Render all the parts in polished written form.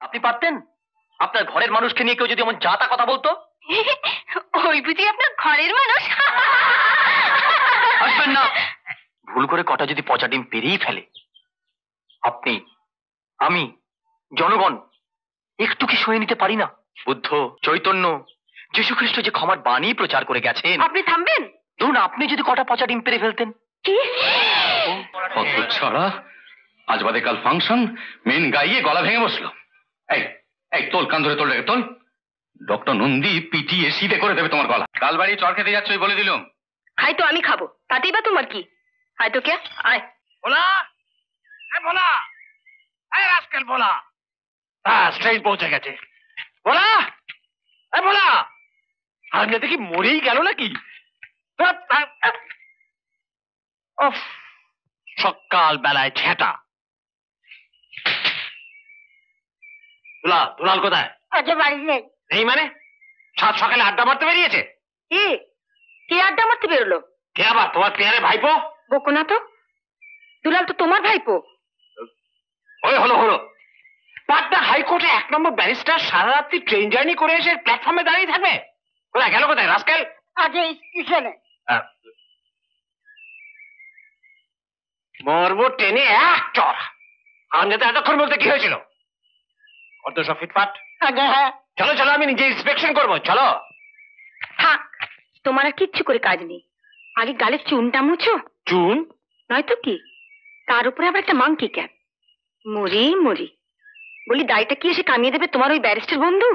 আপনি পারতেন আপনার ঘরের মানুষকে নিয়ে কেউ যদি এমন যা তা কথা বলতো? ওই বুঝি আপনার ঘরের মানুষ? আসবেন না। ভুল করে কটা যদি পচা ডিম পেরিয়ে ফেলে, আপনি, আমি, জনগণ একটু কি সয়ে নিতে পারি না? বুদ্ধ, চৈতন্য, যীশু খ্রিস্ট যে ক্ষমার বাণী প্রচার করে গেছেন। আপনি থামবেন। ধরুন আপনি যদি কটা পচা ডিম পেরে ফেলতেন। কি? ছড়া, আজ বাদে কাল ফাংশন, মেন গাইয়ে গলা ভেঙে বসলো। এই এই তোল, কান ধরে তোল, রেখে তোল। ডক্টর নন্দী পিটিয়ে সিধে করে দেবে তোমার গলা। কাল বাড়ি চর খেতে যাচ্ছ বলে দিলুম। খাই তো আমি খাবো, তাতেই বা তোমার কি? আয় তো কে, আয়। ভোলা, ভোলা, রাস্কেল ভোলা। ট্রেন পৌঁছে গেছে। ভোলা, ভোলা, সামনে দেখি মরেই গেল নাকি? সকাল বেলায় ছেটা। দুলাল কোথায়? আচ্ছা, বাড়ি নেই। নেই মানে? সাত সকালে আড্ডা মারতে বেরিয়েছে। কি? কে আড্ডা মারতে বেরোলো? কে আবার? তোমার পেয়ারে ভাইপো? বকো না তো, দুলাল তো তোমার ভাইপো। ওই হলো পাটনা হাইকোর্টে 1 নম্বর ব্যারিস্টার সারা রাত্রি ট্রেন জার্নি করে এসে প্ল্যাটফর্মে দাঁড়িয়ে থাকবে? কোথায় গেল, কোথায় রাস্কেল? আগে স্টেশনে। মরবো ট্রেনে এক চড়। আমি তো এতক্ষণ বলতে কি হয়েছিল? অর্ধ সব ফিটফাট। আগে হ্যাঁ। চলো আমি নিজে ইন্সপেকশন করবো, চলো। থাক, তোমার আর কিচ্ছু করে কাজ নেই। আগে গালে চুনটা মুছো। চুন? নয়তো কি, তার উপরে আবার একটা মাংকি ক্যাপ। মরি বলি, দায়টা কি এসে কামিয়ে দেবে তোমার ওই ব্যারিস্টার বন্ধু?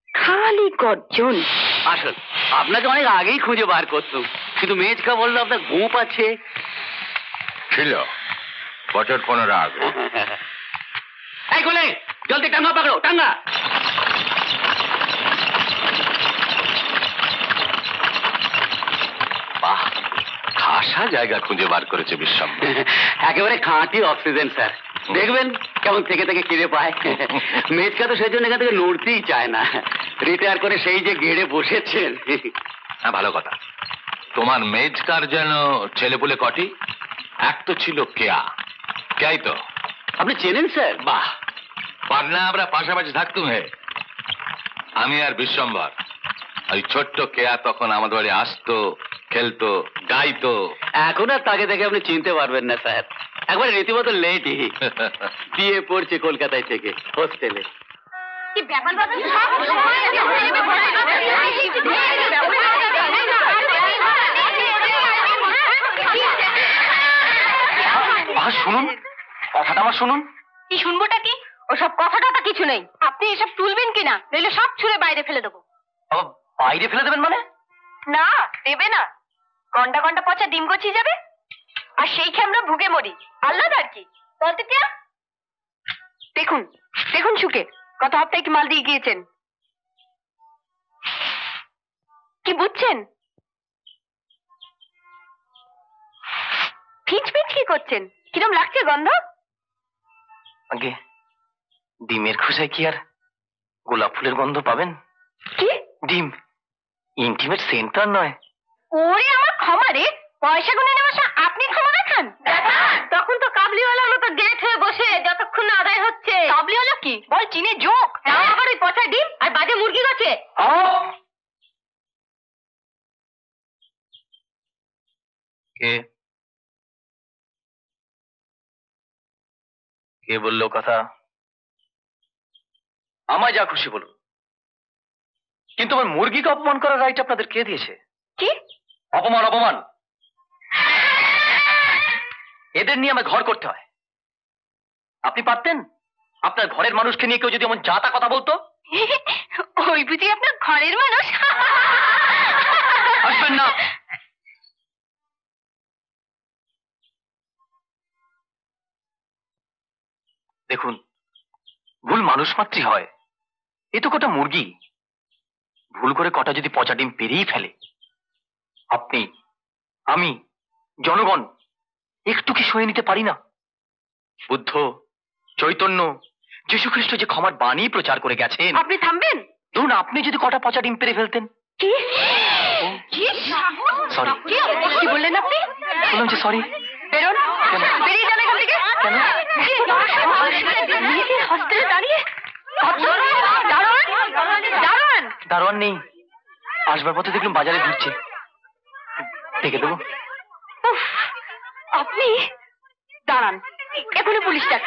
খালি গর্জন। আসল আপনাকে অনেক আগেই খুঁজে বার করতো, কিন্তু মেজকা বললো আপনার গোপ আছে। ছিল বছর 15 আগে। এই গোলে, জলদি টাঙ্গা পাকড়ো, টাঙ্গা। বাহ, খাসা জায়গা খুঁজে বার করেছে বিশ্বম। একেবারে খাঁটি অক্সিজেন স্যার। দেখবেন কেমন থেকে থেকে কিনে পায়। মেজকা তো সেই জন্য এখান থেকে নড়তেই চায় না। রিটায়ার করে সেই যে গেড়ে বসেছেন। হ্যাঁ, ভালো কথা। তোমার মেজকার যেন ছেলেপুলে কটি? এক তো ছিল কেয়া, কেয়াই তো। আপনি চেনেন স্যার? বাহ, পাটনা আমরা পাশাপাশি থাকতুম হে। আমি আর বিশ্বম্বর। ওই ছোট্ট কেয়া তখন আমাদের বাড়ি আসতো, খেলতো, গাইতো। এখন আর তাকে দেখে আপনি চিনতে পারবেন না স্যার। একবারে রীতিমতো লেটই। বিয়ে পড়ছে কলকাতায় থেকে, হোস্টেলে। কি ব্যাপার বাবা? শুনুন, কথাটা আমার শুনুন। কি শুনবোটা কি? ওসব কথাটা কিছু নেই। আপনি এসব তুলবেন কিনা, নইলে সব ছুঁড়ে বাইরে ফেলে দেবো। বাইরে ফেলে দেবেন মানে? না, দেবে না। গন্ডা গন্ডা পচা ডিম গছিয়ে যাবে, আর সেই খেয়ে আমরা ভুগে মরি। আল্লাহ আর কি বলতে কে? দেখুন সুখে গত হপ্তাহে কি মাল দিয়ে গিয়েছেন। কি বুঝছেন? ফিচ কি করছেন? কিরম লাগছে গন্ধ? আগে ডিমের খোসায় কি আর গোলাপ ফুলের গন্ধ পাবেন? কি ডিম ইন্টিমেট সেন্টার নয়। ওরে আমার ক্ষমা রে, পয়সা গুনে নেওয়া আপনি ক্ষমা দেখান? তখন তো কাবলিওয়ালার মতো গেট হয়ে বসে যতক্ষণ না আদায় হচ্ছে। কাবলিওয়ালা কি বল, চিনে জোক? তাও আবার ওই পচা ডিম আর বাজে মুরগি গেছে। কে কে বললো কথা? আমায় যা খুশি বলুন, কিন্তু আমার মুরগিকে অপমান করার রাইট আপনাদের কে দিয়েছে? কি অপমান। এদের নিয়ে আমায় ঘর করতে হয়। আপনি পারতেন আপনার ঘরের মানুষকে নিয়ে কেউ যদি এমন যা তা কথা বলতো? ওই বুঝি আপনার ঘরের মানুষ? আসবেন না। দেখুন, ভুল মানুষ মাত্রই হয়। এ তো কটা মুরগি। ভুল করে কটা যদি পচা ডিম পেরিয়ে ফেলে, আপনি, আমি, জনগণ একটু কি সয়ে নিতে পারি না? বুদ্ধ, চৈতন্য, যীশু খ্রিস্ট যে ক্ষমার বাণী প্রচার করে গেছেন। আপনি থামবেন। ধরুন আপনি যদি কটা পচা ডিম পেরে ফেলতেন। কি? সরি। কি বললেন আপনি? বললাম যে সরি। বেরোন, বেরিয়ে যান এখান থেকে। কেন? হস্টেলে দাঁড়িয়ে দারোয়ান, দারোয়ান। দারোয়ান নেই, আসবার পথে দেখলাম বাজারে ঘুরছে, দেখে দেবো। উফ, আপনি দাঁড়ান, এখনই পুলিশ ডাক।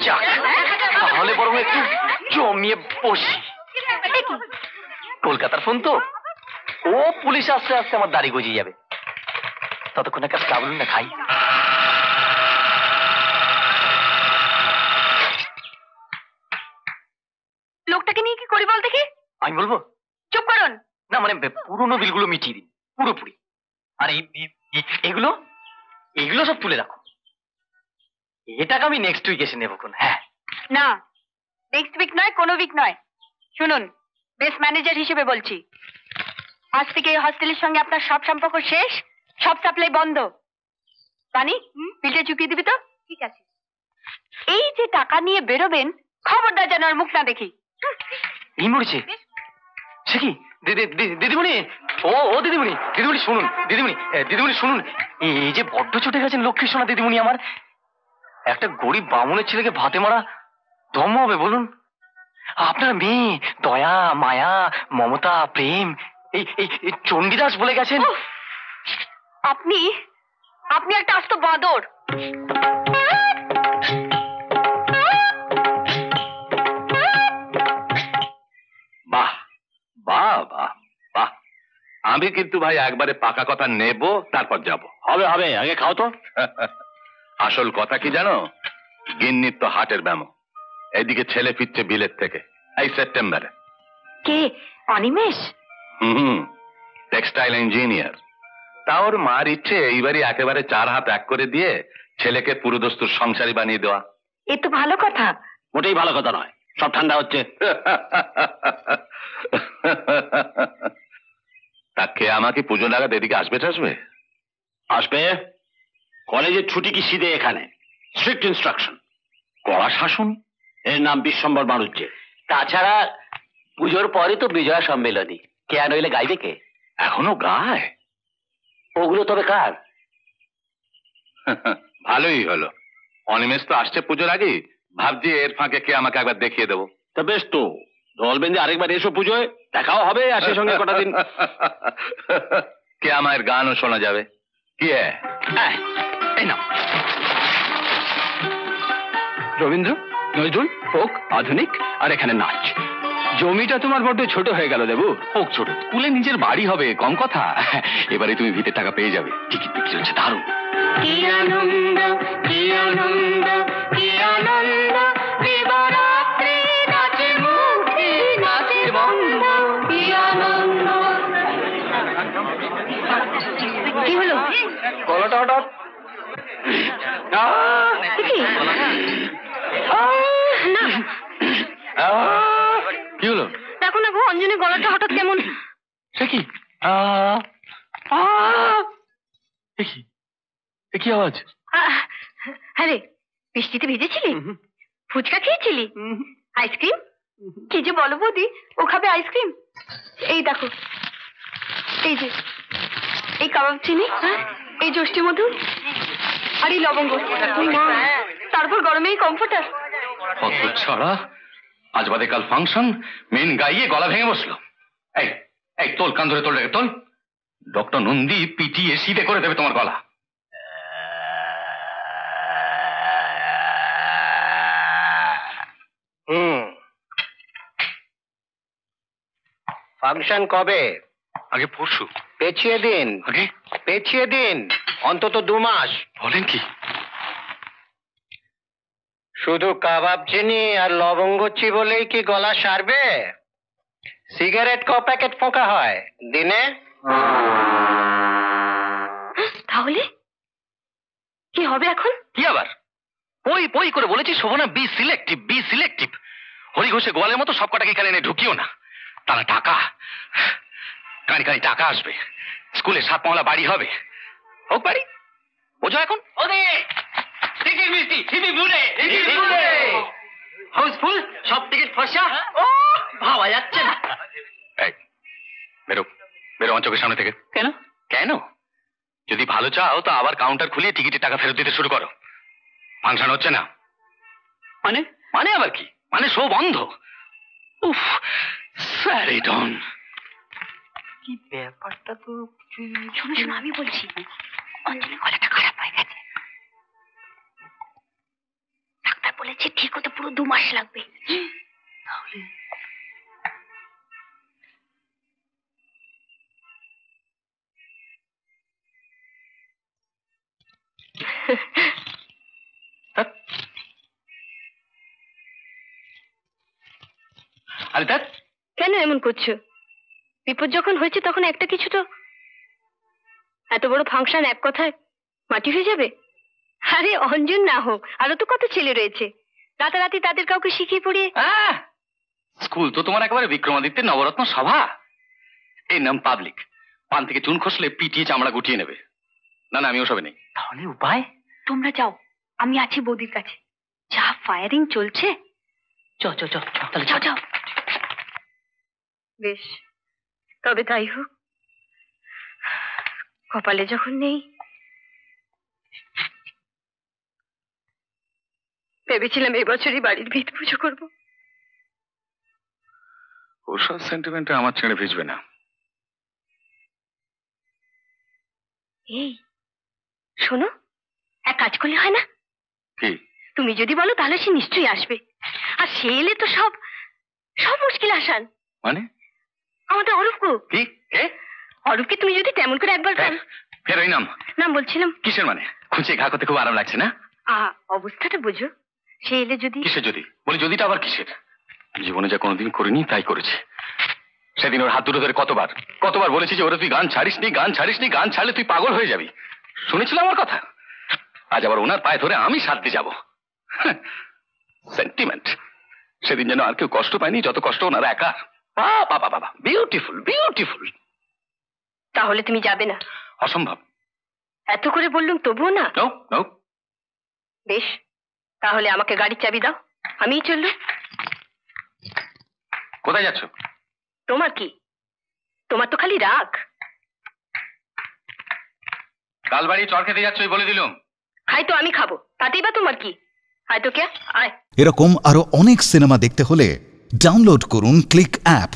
যাক, তাহলে বরং একটু জমিয়ে বসি। কলকাতার ফোন তো, ও পুলিশ আসতে আসতে আমার দাড়ি গজিয়ে যাবে। ততক্ষণ একটা চা বলুন না, খাই। লোকটাকে নিয়ে কি করি বল দেখি? আমি বলবো? চুপ করুন। না মানে পুরোনো বিলগুলো মিটিয়ে দিন পুরোপুরি। আর এগুলো এগুলো সব তুলে রাখো। এটাকে আমি নেক্সট উইক এসে নেবো কোন। হ্যাঁ, না, নেক্সট উইক নয়, কোনো উইক নয়। শুনুন, বেস ম্যানেজার হিসেবে বলছি, আজ থেকে এই হস্টেলের সঙ্গে আপনার সব সম্পর্ক শেষ, সব সাপ্লাই বন্ধ। বানি, বিলটা চুকিয়ে দিবি তো? ঠিক আছে। এই যে টাকা নিয়ে বেরোবেন, খবরদার যেন আর মুখ না দেখি। এই মরেছে। সে কি দিদিমণি? ও দিদিমণি, দিদিমণি শুনুন, দিদিমণি শুনুন, এই যে বড্ড ছুটে গেছেন লক্ষ্মী সোনা দিদিমণি আমার। একটা গরিব বামুনের ছেলেকে ভাতে মারা ধর্ম হবে বলুন? আপনার মেয়ে দয়া, মায়া, মমতা, প্রেম, এই চণ্ডীদাস বলে গেছেন। আপনি আপনি একটা আস্ত বাঁদর। বাহ বাহ বাহ বাহ, আমি কিন্তু ভাই একবারে পাকা কথা নেব, তারপর যাব। হবে হবে, আগে খাও তো। আসল কথা কি জানো, গিন্নির তো হাটের ব্যামো, এদিকে ছেলে ফিরছে বিলেত থেকে এই সেপ্টেম্বরে। কে? অনিমেষ? হুম, টেক্সটাইল ইঞ্জিনিয়ার। তা ওর মার ইচ্ছে এইবারই একেবারে 4 হাত এক করে দিয়ে ছেলেকে পুরোদস্তুর সংসারী বানিয়ে দেওয়া। এ তো ভালো কথা। মোটেই ভালো কথা নয়, সব ঠান্ডা হচ্ছে। তাকে আমাকে পুজো লাগাতে এদিকে আসবে টাসবে? আসবে। কলেজের ছুটি কি সিধে এখানে? স্ট্রিক্ট ইনস্ট্রাকশন, কড়া শাসন। এর নাম বিশ্বম্বর বাড়ুজ্জে। তাছাড়া পুজোর পরে তো বিজয়া সম্মেলনী, কে আর নইলে গাইবে কে? এখনো গায়? ওগুলো তবে কার? ভালোই হলো, অনিমেষ তো আসছে পুজোর আগে, ভাবছি এর ফাঁকে কে আমাকে একবার দেখিয়ে দেবো। তা বেশ তো, দল বেঁধে আরেকবার এসো পুজোয়, দেখাও হবে আর সেই সঙ্গে কটা দিন কে আমার গানও শোনা যাবে। কি এই নাও। রবীন্দ্র, নজরুল, ফোক, আধুনিক, আর এখানে নাচ। জমিটা তোমার বড্ড ছোট হয়ে গেল দেবু। হোক ছোট, স্কুলে নিজের বাড়ি হবে, কম কথা। এবারে তুমি ভিতের টাকা পেয়ে যাবে, টিকিট বিক্রি হচ্ছে দারুণ। কি আনন্দ, কি আনন্দ, কি আনন্দ, দিবারাত্রি নাচে মুখে, নাচে বন্ধ, কি আনন্দ। কি হলো? গলাটা হঠাৎ কি? না, কি হলো? দেখো না গো, অঞ্জনের গলাটা হঠাৎ কেমন। সে কি? কি আওয়াজ? হ্যাঁ রে, বৃষ্টিতে ভিজেছিলি? ফুচকা খেয়েছিলি? আইসক্রিম? কি যে বলো বৌদি, ও খাবে আইসক্রিম? এই দেখো, এই যে এই কাবাব চিনি, এই যষ্টি মধু, আর এই লবঙ্গ, তারপর গরমে এই কমফোর্টার। কত ছাড়া, আজ বাদে কাল ফাংশন, মেন গাইয়ে গলা ভেঙে বসলো। এই এই তোল, কান ধরে তোল রেখে তোল। ডক্টর নন্দী পিটিয়ে সিধে করে দেবে তোমার গলা। ফাংশন কবে? আগে পরশু। পেছিয়ে দিন, আগে পেছিয়ে দিন, অন্তত 2 মাস। বলেন কি? শুধু কাবাব চিনি আর লবঙ্গচি বলেই কি গলা সারবে? সিগারেট ক প্যাকেট ফোঁকা হয় দিনে? তাহলে কি হবে এখন? কি আবার? পই পই করে বলেছি Shobhana, be selective, be selective. Hari ঘোষে গোয়ালের মতো সব কটাকে এখানে এনে ঢুকিও না। তারা টাকা, কানি কানি টাকা আসবে, স্কুলে 7 মহলা বাড়ি হবে। হোক বাড়ি, বোঝো এখন? হাউসফুল, সব টিকিট ফসা। ও ভাবা যাচ্ছে না। এই বেরো, বেরো আমার চোখের সামনে থেকে। কেন? কেন? যদি ভালো চাও তো আবার কাউন্টার খুলিয়ে টিকিটের টাকা ফেরত দিতে শুরু করো। ফাংশন হচ্ছে না। মানে মানে আবার কি? মানে শো বন্ধ। উফ, স্যারি ডন। কি ব্যাপারটা তো শোনো শোনো, আমি বলছি, অঞ্জলি গলাটা খারাপ হয়ে গেছে। ডাক্তার বলেছে ঠিক হতে পুরো 2 মাস লাগবে। তাহলে আরে দেখ, কেন এমন করছো? বিপদ যখন হয়েছে তখন একটা কিছু তো, এত বড় ফাংশন এক কথায় মাটি হয়ে যাবে। আরে অঞ্জন না হোক, আরো তো কত ছেলে রয়েছে, রাতারাতি তাদের কাউকে শিখিয়ে পড়িয়ে। স্কুল তো তোমার একেবারে বিক্রমাদিত্যের নবরত্ন সভা। এই নাম পাবলিক। পান থেকে চুন খসলে পিটিয়ে চামড়া গুটিয়ে নেবে। না না, আমি ওসবে নেই। তাহলে উপায়? তোমরা যাও, আমি আছি বৌদির কাছে। যা ফায়ারিং চলছে। চ চ চ চ, তাহলে যাও যাও। বেশ, তবে তাই হোক। কপালে যখন নেই, ভেবেছিলাম এবছরই বাড়ির ভিত পুজো করবো। ওসব সেন্টিমেন্টে আমার ছেড়ে ভিজবে না। এই শোনো, এক কাজ করলে হয় না? কি? তুমি যদি বলো তাহলে সে নিশ্চয়ই আসবে, আর সে এলে তো সব সব মুশকিল আসান। মানে? আমাদের অরূপকে। কি? কে? অরূপকে তুমি যদি তেমন করে একবার ফের ফের ওই নাম? নাম বলছিলাম। কিসের মানে? খুঁজে ঘা করতে খুব আরাম লাগছে না? অবস্থাটা বুঝো, সে এলে যদি। কিসের যদি? বলি যদিটা আবার কিসের? জীবনে যা কোনোদিন করিনি তাই করেছে। সেদিন ওর হাত দুটো ধরে কতবার কতবার বলেছি যে ওরা তুই গান ছাড়িস নি, গান ছাড়িস নি, গান ছাড়লে তুই পাগল হয়ে যাবি। শুনেছিল আমার কথা? আজ আবার ওনার পায়ে ধরে আমি সাথে যাব। সেন্টিমেন্ট। সেদিন যেন আর কেউ কষ্ট পায়নি যত কষ্ট ওনার একা। বাবা বাবা, বিউটিফুল বিউটিফুল। তাহলে তুমি যাবে না? অসম্ভব। এত করে বললুম তবুও না? No no. বেশ, তাহলে আমাকে গাড়ির চাবি দাও, আমিই চললুম। কোথায় যাচ্ছ? তোমার কি? তোমার তো খালি রাগ। কাল বাড়ি চড় খেতে যাচ্ছ বলে দিলুম। খাই তো আমি খাবো, তাতেই বা তোমার কি? আয় তো কে আয়। এরকম আরো অনেক সিনেমা দেখতে হলে ডাউনলোড করুন ক্লিক অ্যাপ।